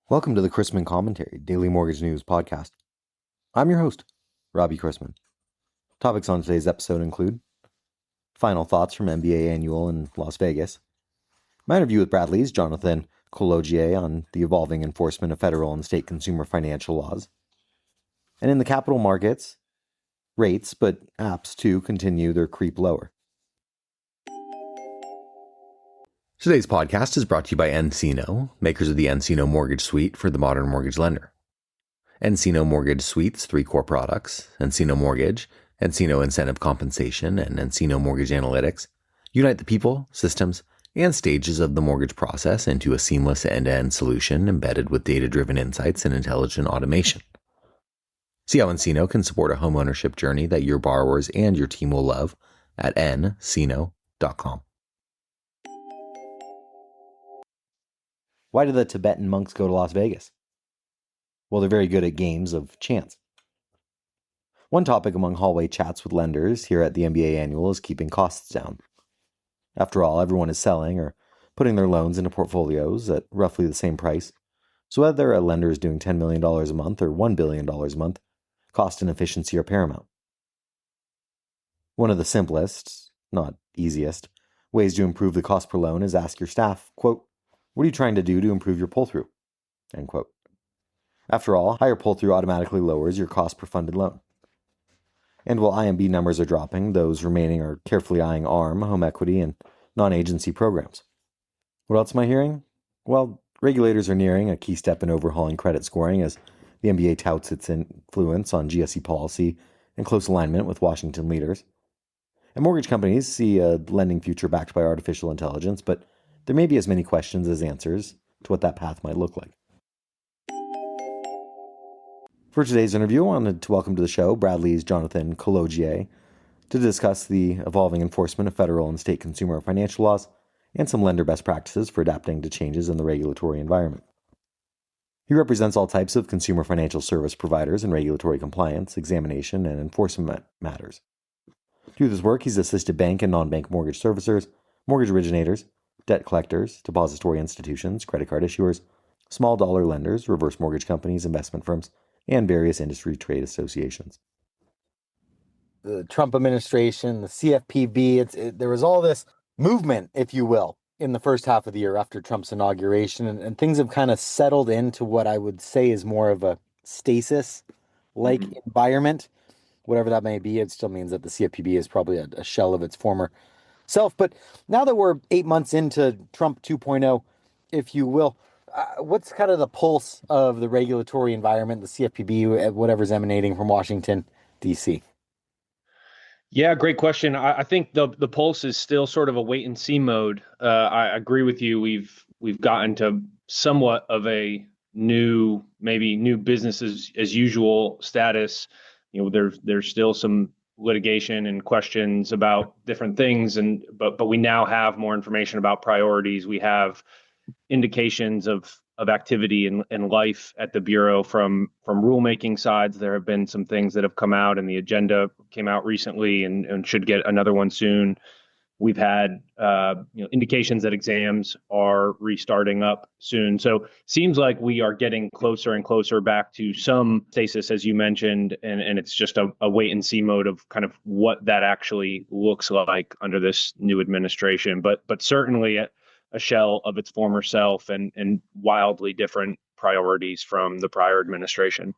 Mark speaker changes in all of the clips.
Speaker 1: Welcome to the Chrisman Commentary, Daily Mortgage News Podcast. I'm your host, Robbie Chrisman. Topics on today's episode include final thoughts from MBA Annual in Las Vegas, my interview with Bradley's Jonathan Kolodziej on the evolving enforcement of federal and state consumer financial laws, and in the capital markets, rates, but apps too, continue their creep lower. Today's podcast is brought to you by nCino, makers of the nCino Mortgage Suite for the modern mortgage lender. nCino Mortgage Suite's three core products, nCino Mortgage, nCino Incentive Compensation, and nCino Mortgage Analytics, unite the people, systems, and stages of the mortgage process into a seamless end-to-end solution embedded with data-driven insights and intelligent automation. See how nCino can support a homeownership journey that your borrowers and your team will love at nCino.com. Why did the Tibetan monks go to Las Vegas? Well, they're very good at games of chance. One topic among hallway chats with lenders here at the MBA Annual is keeping costs down. After all, everyone is selling or putting their loans into portfolios at roughly the same price. So whether a lender is doing $10 million a month or $1 billion a month, cost and efficiency are paramount. One of the simplest, not easiest, ways to improve the cost per loan is ask your staff, quote, "What are you trying to do to improve your pull-through?" End quote. After all, higher pull-through automatically lowers your cost per funded loan. And while IMB numbers are dropping, those remaining are carefully eyeing ARM, home equity, and non-agency programs. What else am I hearing? Well, regulators are nearing a key step in overhauling credit scoring as the MBA touts its influence on GSE policy and close alignment with Washington leaders. And mortgage companies see a lending future backed by artificial intelligence, but there may be as many questions as answers to what that path might look like. For today's interview, I wanted to welcome to the show Bradley's Jonathan Kolodziej to discuss the evolving enforcement of federal and state consumer financial laws and some lender best practices for adapting to changes in the regulatory environment. He represents all types of consumer financial service providers in regulatory compliance, examination, and enforcement matters. Through this work, he's assisted bank and non-bank mortgage servicers, mortgage originators, debt collectors, depository institutions, credit card issuers, small dollar lenders, reverse mortgage companies, investment firms, and various industry trade associations. The Trump administration, the CFPB, there was all this movement, if you will, in the first half of the year after Trump's inauguration, and things have kind of settled into what I would say is more of a stasis-like environment. Whatever that may be, it still means that the CFPB is probably a shell of its former self. But now that we're 8 months into Trump 2.0, if you will, what's kind of the pulse of the regulatory environment, the CFPB, whatever's emanating from Washington, D.C.?
Speaker 2: Yeah, great question. I think the pulse is still sort of a wait and see mode. I agree with you. We've gotten to somewhat of a new business as usual status. You know, there's still some litigation and questions about different things, but we now have more information about priorities. We have indications of activity and life at the Bureau from rulemaking sides. There have been some things that have come out, and the agenda came out recently and should get another one soon. We've had indications that exams are restarting up soon. So seems like we are getting closer and closer back to some stasis, as you mentioned, and it's just a wait and see mode of kind of what that actually looks like under this new administration. But certainly a shell of its former self and wildly different priorities from the prior administration.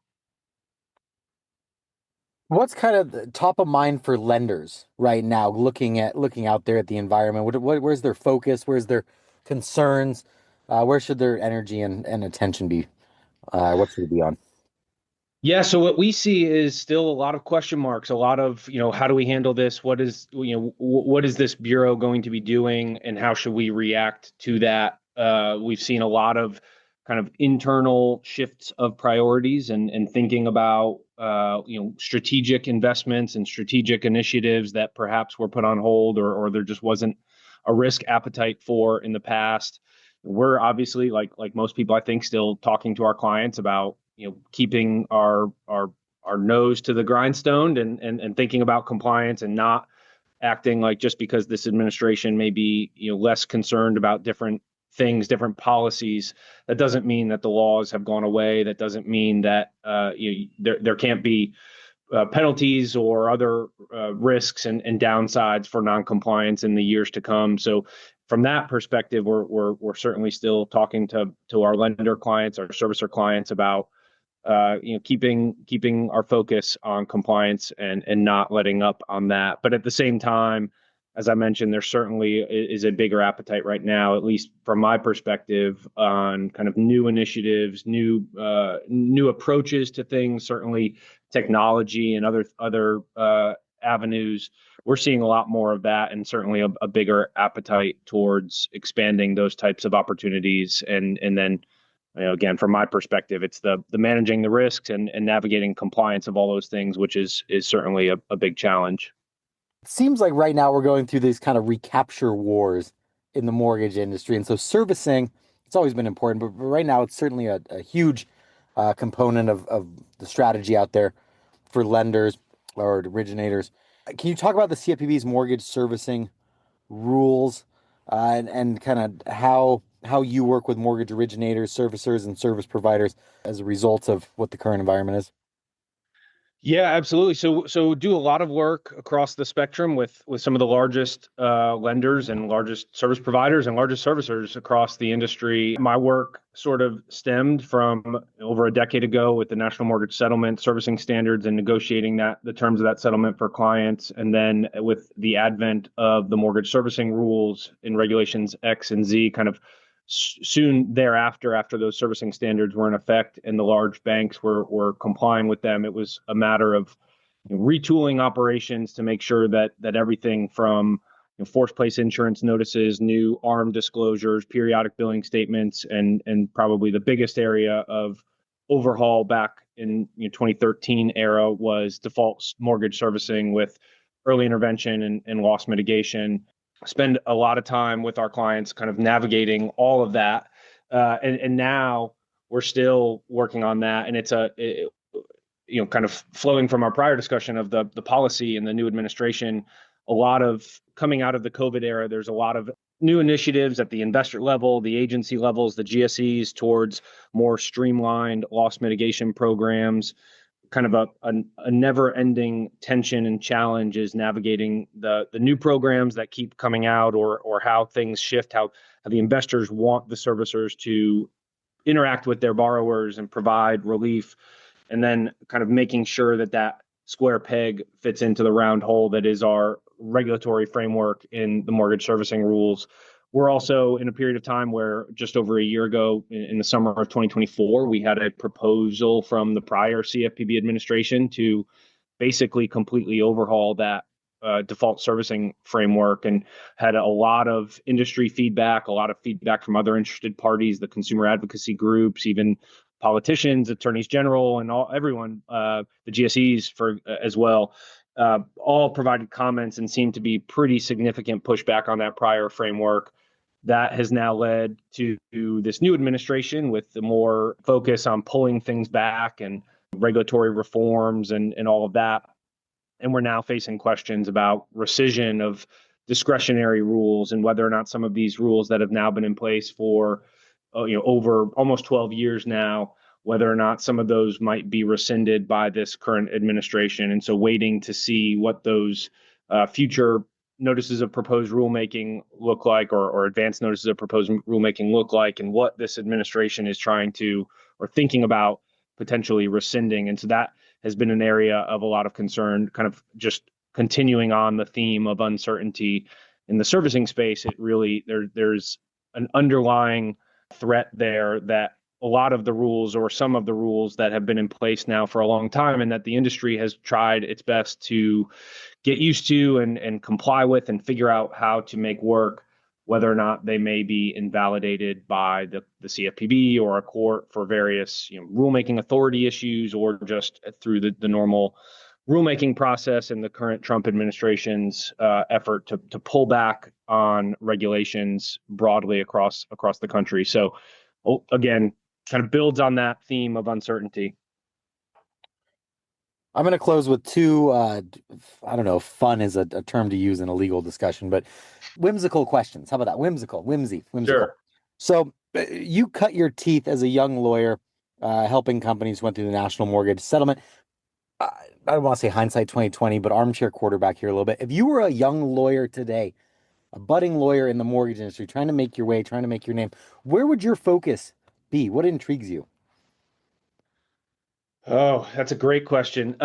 Speaker 1: What's kind of top of mind for lenders right now, looking out there at the environment? Where's their focus? Where's their concerns? Where should their energy and attention be? What should it be on?
Speaker 2: Yeah, so what we see is still a lot of question marks, a lot of, how do we handle this? What is this Bureau going to be doing, and how should we react to that? We've seen a lot of kind of internal shifts of priorities and thinking about, strategic investments and strategic initiatives that perhaps were put on hold or there just wasn't a risk appetite for in the past. We're obviously, like most people, I think, still talking to our clients about keeping our nose to the grindstone and thinking about compliance and not acting like just because this administration may be less concerned about different things, different policies. That doesn't mean that the laws have gone away. That doesn't mean that there can't be penalties or other risks and downsides for noncompliance in the years to come. So from that perspective, we're certainly still talking to our lender clients, our servicer clients about keeping our focus on compliance and not letting up on that. But at the same time, as I mentioned, there certainly is a bigger appetite right now, at least from my perspective, on kind of new initiatives, new approaches to things. Certainly, technology and other avenues. We're seeing a lot more of that, and certainly a bigger appetite towards expanding those types of opportunities. And then, again, from my perspective, it's the managing the risks and navigating compliance of all those things, which is certainly a big challenge.
Speaker 3: It seems like right now we're going through these kind of recapture wars in the mortgage industry. And so servicing, it's always been important, but right now it's certainly a huge component of the strategy out there for lenders or originators. Can you talk about the CFPB's mortgage servicing rules and kind of how you work with mortgage originators, servicers, and service providers as a result of what the current environment is?
Speaker 2: Yeah, absolutely. So do a lot of work across the spectrum with some of the largest lenders and largest service providers and largest servicers across the industry. My work sort of stemmed from over a decade ago with the National Mortgage Settlement Servicing Standards and negotiating the terms of that settlement for clients. And then with the advent of the mortgage servicing rules in regulations X and Z, kind of soon thereafter, after those servicing standards were in effect and the large banks were complying with them, it was a matter of retooling operations to make sure that everything from forced place insurance notices, new ARM disclosures, periodic billing statements, and probably the biggest area of overhaul back in 2013 era was default mortgage servicing with early intervention and loss mitigation. Spend a lot of time with our clients kind of navigating all of that. And now we're still working on that. And it's kind of flowing from our prior discussion of the policy and the new administration, a lot of coming out of the COVID era, there's a lot of new initiatives at the investor level, the agency levels, the GSEs towards more streamlined loss mitigation programs. Kind of a never-ending tension and challenge is navigating the new programs that keep coming out or how things shift, how the investors want the servicers to interact with their borrowers and provide relief, and then kind of making sure that square peg fits into the round hole that is our regulatory framework in the mortgage servicing rules. We're also in a period of time where just over a year ago, in the summer of 2024, we had a proposal from the prior CFPB administration to basically completely overhaul that default servicing framework, and had a lot of industry feedback, a lot of feedback from other interested parties, the consumer advocacy groups, even politicians, attorneys general, and everyone, the GSEs as well. All provided comments and seemed to be pretty significant pushback on that prior framework. That has now led to this new administration with the more focus on pulling things back and regulatory reforms and all of that. And we're now facing questions about rescission of discretionary rules and whether or not some of these rules that have now been in place for over almost 12 years now, whether or not some of those might be rescinded by this current administration. And so waiting to see what those future notices of proposed rulemaking look like, or advanced notices of proposed rulemaking look like, and what this administration is trying to or thinking about potentially rescinding. And so that has been an area of a lot of concern, kind of just continuing on the theme of uncertainty in the servicing space. It really, there's an underlying threat there that a lot of the rules, or some of the rules that have been in place now for a long time, and that the industry has tried its best to get used to and comply with and figure out how to make work, whether or not they may be invalidated by the CFPB or a court for various rulemaking authority issues, or just through the normal rulemaking process and the current Trump administration's effort to pull back on regulations broadly across the country. So again, kind of builds on that theme of uncertainty.
Speaker 3: I'm going to close with two, I don't know if fun is a term to use in a legal discussion, but whimsical questions. How about that? Whimsy.
Speaker 2: Sure.
Speaker 3: So you cut your teeth as a young lawyer, helping companies went through the national mortgage settlement. I, I don't want to say hindsight 2020, but armchair quarterback here a little bit. If you were a young lawyer today, a budding lawyer in the mortgage industry, trying to make your way, trying to make your name, where would your focus be? What intrigues you?
Speaker 2: Oh, that's a great question.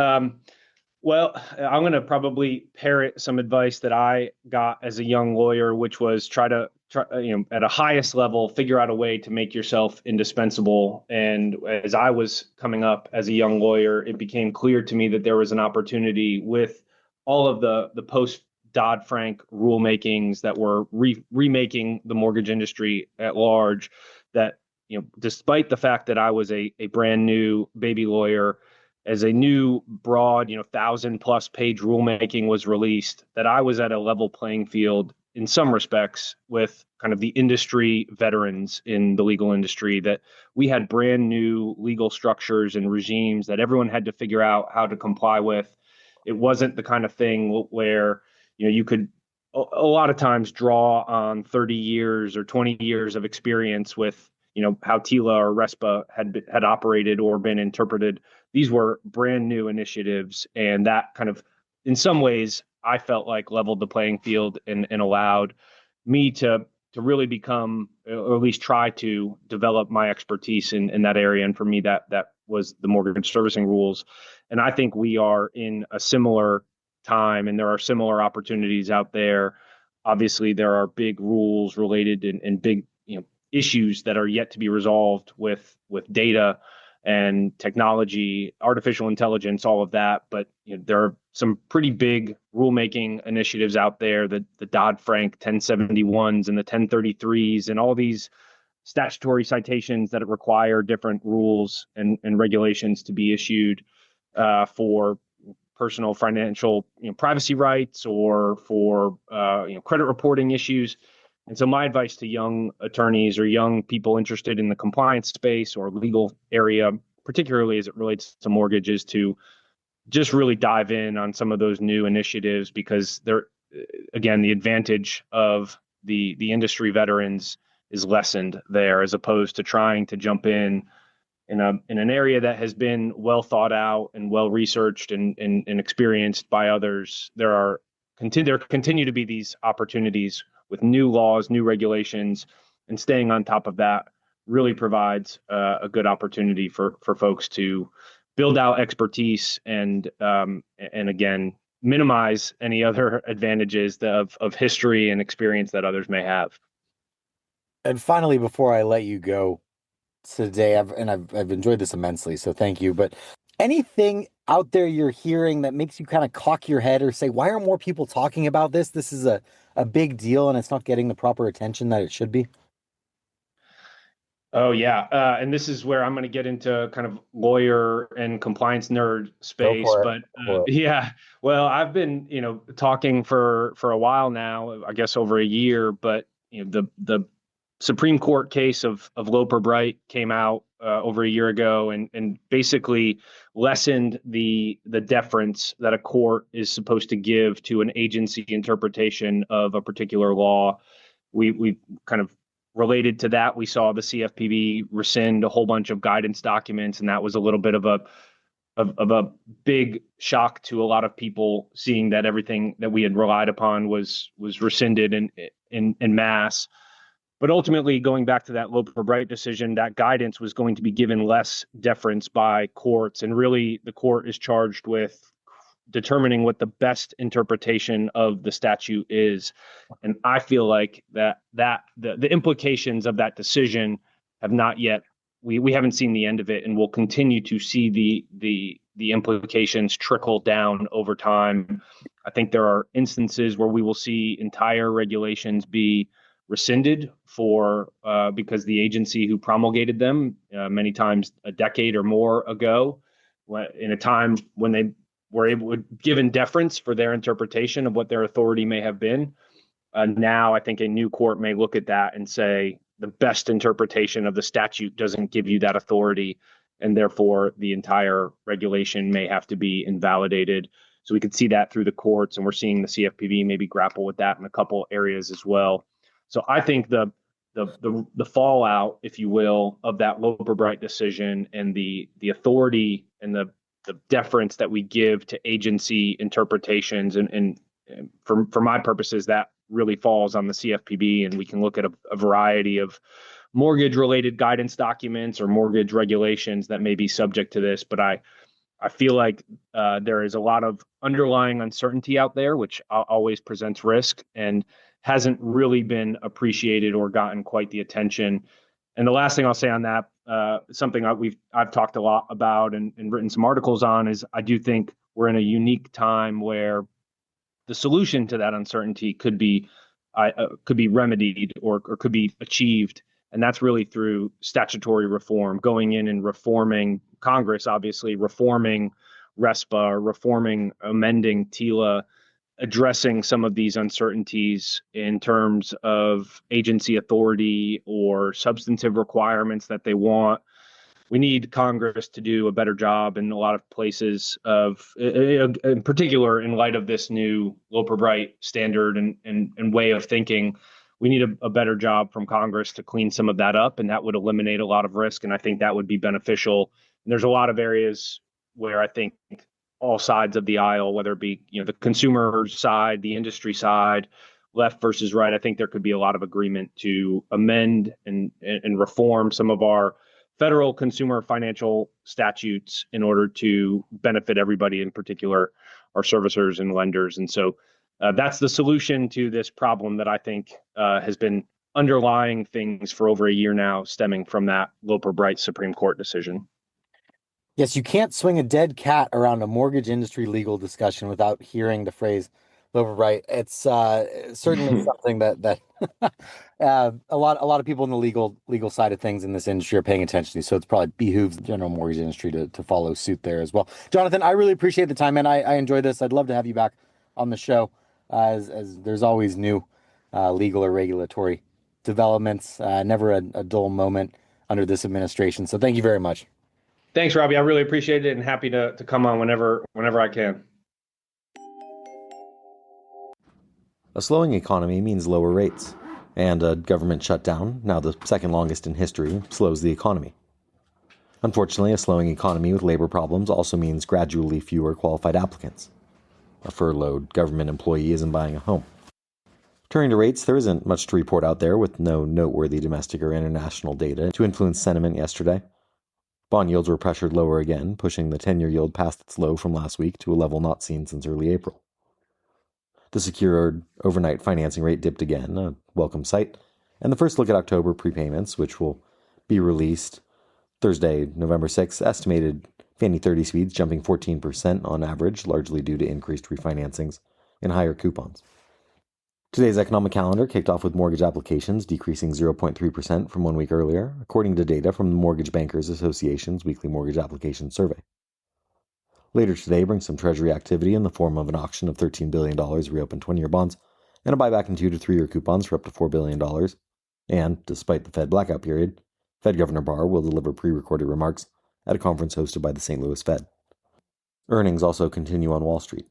Speaker 2: Well, I'm going to probably parrot some advice that I got as a young lawyer, which was at a highest level, figure out a way to make yourself indispensable. And as I was coming up as a young lawyer, it became clear to me that there was an opportunity with all of the post Dodd-Frank rulemakings that were remaking the mortgage industry at large. That despite the fact that I was a brand new baby lawyer, as a new broad, 1,000+ page rulemaking was released, that I was at a level playing field in some respects with kind of the industry veterans in the legal industry, that we had brand new legal structures and regimes that everyone had to figure out how to comply with. It wasn't the kind of thing where, you could a lot of times draw on 30 years or 20 years of experience with, how TILA or RESPA had operated or been interpreted. These were brand new initiatives, and that kind of, in some ways, I felt like leveled the playing field and allowed me to really become, or at least try to develop my expertise in that area. And for me, that was the mortgage servicing rules. And I think we are in a similar time, and there are similar opportunities out there. Obviously, there are big rules related and big issues that are yet to be resolved with data and technology, artificial intelligence, all of that. But there are some pretty big rulemaking initiatives out there, the Dodd-Frank 1071s and the 1033s and all these statutory citations that require different rules and regulations to be issued for personal financial privacy rights or for credit reporting issues. And so my advice to young attorneys or young people interested in the compliance space or legal area, particularly as it relates to mortgage, is to just really dive in on some of those new initiatives, because they're, again, the advantage of the industry veterans is lessened there, as opposed to trying to jump in an area that has been well thought out and well researched and experienced by others. There continue to be these opportunities with new laws, new regulations, and staying on top of that really provides a good opportunity for folks to build out expertise and again minimize any other advantages of history and experience that others may have.
Speaker 3: And finally, before I let you go today, I've enjoyed this immensely, so thank you. But anything out there you're hearing that makes you kind of cock your head or say, why aren't more people talking about this? This is a big deal and it's not getting the proper attention that it should be.
Speaker 2: Oh yeah, and this is where I'm going to get into kind of lawyer and compliance nerd space. But yeah, well, I've been talking for a while now, I guess over a year. But the Supreme Court case of Loper Bright came out over a year ago, and basically lessened the deference that a court is supposed to give to an agency interpretation of a particular law. We kind of related to that, we saw the CFPB rescind a whole bunch of guidance documents, and that was a little bit of a big shock to a lot of people, seeing that everything that we had relied upon was rescinded in mass. But ultimately, going back to that Loper Bright decision, that guidance was going to be given less deference by courts, and really the court is charged with determining what the best interpretation of the statute is. And I feel like that the implications of that decision have not yet, we haven't seen the end of it, and we'll continue to see the implications trickle down over time. I think there are instances where we will see entire regulations be rescinded because the agency who promulgated them many times a decade or more ago, in a time when they were given deference for their interpretation of what their authority may have been. Now, I think a new court may look at that and say the best interpretation of the statute doesn't give you that authority, and therefore the entire regulation may have to be invalidated. So we could see that through the courts, and we're seeing the CFPB maybe grapple with that in a couple areas as well. So I think the the fallout, if you will, of that Loper Bright decision and the authority and the deference that we give to agency interpretations, and for my purposes, that really falls on the CFPB, and we can look at a variety of mortgage related guidance documents or mortgage regulations that may be subject to this. But I feel like there is a lot of underlying uncertainty out there, which always presents risk and hasn't really been appreciated or gotten quite the attention. And the last thing I'll say on that, something I've talked a lot about and written some articles on, is I do think we're in a unique time where the solution to that uncertainty could be remedied or could be achieved. And that's really through statutory reform, going in and reforming Congress, obviously reforming RESPA, amending TILA, addressing some of these uncertainties in terms of agency authority or substantive requirements that they want. We need Congress to do a better job in a lot of places in particular, in light of this new Loper Bright standard and way of thinking. We need a better job from Congress to clean some of that up, and that would eliminate a lot of risk. And I think that would be beneficial. And there's a lot of areas where I think all sides of the aisle, whether it be the consumer side, the industry side, left versus right, I think there could be a lot of agreement to amend and reform some of our federal consumer financial statutes in order to benefit everybody, in particular our servicers and lenders. And so that's the solution to this problem that I think has been underlying things for over a year now, stemming from that Loper Bright Supreme Court decision.
Speaker 3: Yes, you can't swing a dead cat around a mortgage industry legal discussion without hearing the phrase Loper Bright. It's certainly something that a lot of people in the legal side of things in this industry are paying attention to. So it's probably behooves the general mortgage industry to follow suit there as well. Jonathan, I really appreciate the time, man. I enjoy this. I'd love to have you back on the show as there's always new legal or regulatory developments. Never a dull moment under this administration. So thank you very much.
Speaker 2: Thanks, Robbie. I really appreciate it and happy to come on whenever I can.
Speaker 1: A slowing economy means lower rates, and a government shutdown, now the second longest in history, slows the economy. Unfortunately, a slowing economy with labor problems also means gradually fewer qualified applicants. A furloughed government employee isn't buying a home. Turning to rates, there isn't much to report out there, with no noteworthy domestic or international data to influence sentiment yesterday. Bond yields were pressured lower again, pushing the 10-year yield past its low from last week to a level not seen since early April. The secured overnight financing rate dipped again, a welcome sight, and the first look at October prepayments, which will be released Thursday, November 6th, estimated Fannie 30 speeds jumping 14% on average, largely due to increased refinancings and higher coupons. Today's economic calendar kicked off with mortgage applications decreasing 0.3% from 1 week earlier, according to data from the Mortgage Bankers Association's weekly mortgage application survey. Later today brings some Treasury activity in the form of an auction of $13 billion reopened 20-year bonds and a buyback in 2 to 3 year coupons for up to $4 billion. And, despite the Fed blackout period, Fed Governor Barr will deliver pre-recorded remarks at a conference hosted by the St. Louis Fed. Earnings also continue on Wall Street.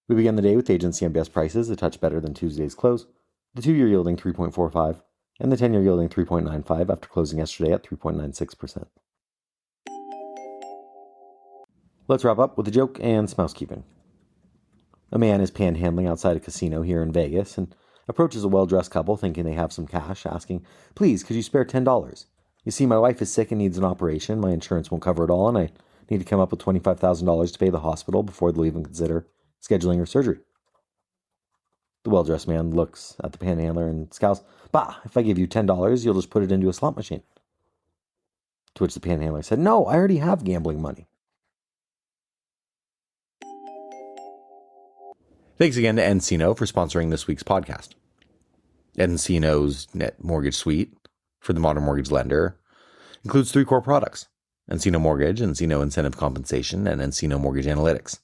Speaker 1: We began the day with agency MBS prices a touch better than Tuesday's close, the 2-year yielding 3.45 and the 10-year yielding 3.95 after closing yesterday at 3.96%. Let's wrap up with a joke and some housekeeping. A man is panhandling outside a casino here in Vegas and approaches a well-dressed couple thinking they have some cash, asking, "Please, could you spare $10? You see, my wife is sick and needs an operation. My insurance won't cover it all, and I need to come up with $25,000 to pay the hospital before they'll even consider scheduling her surgery." The well-dressed man looks at the panhandler and scowls. "Bah, if I give you $10, you'll just put it into a slot machine." To which the panhandler said, "No, I already have gambling money." Thanks again to nCino for sponsoring this week's podcast. nCino's Net Mortgage Suite for the modern mortgage lender includes 3 core products: nCino Mortgage, nCino Incentive Compensation, and nCino Mortgage Analytics,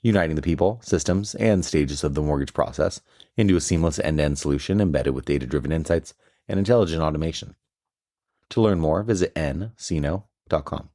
Speaker 1: uniting the people, systems, and stages of the mortgage process into a seamless end-to-end solution embedded with data-driven insights and intelligent automation. To learn more, visit nCino.com.